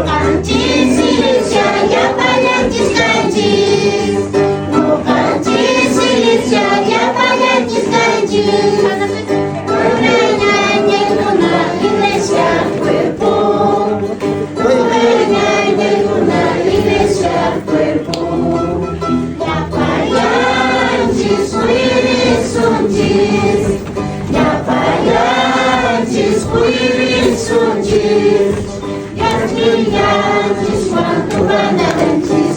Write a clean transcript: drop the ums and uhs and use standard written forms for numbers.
Antes, silência, apalhantes grandes. No cantis, silência, apalhantes grandes. Una iglesia, cuerpo. Una iglesia, cuerpo. Apalhantes, horizontes. Apalhantes, horizontes. E as brilhantes quanto banantes.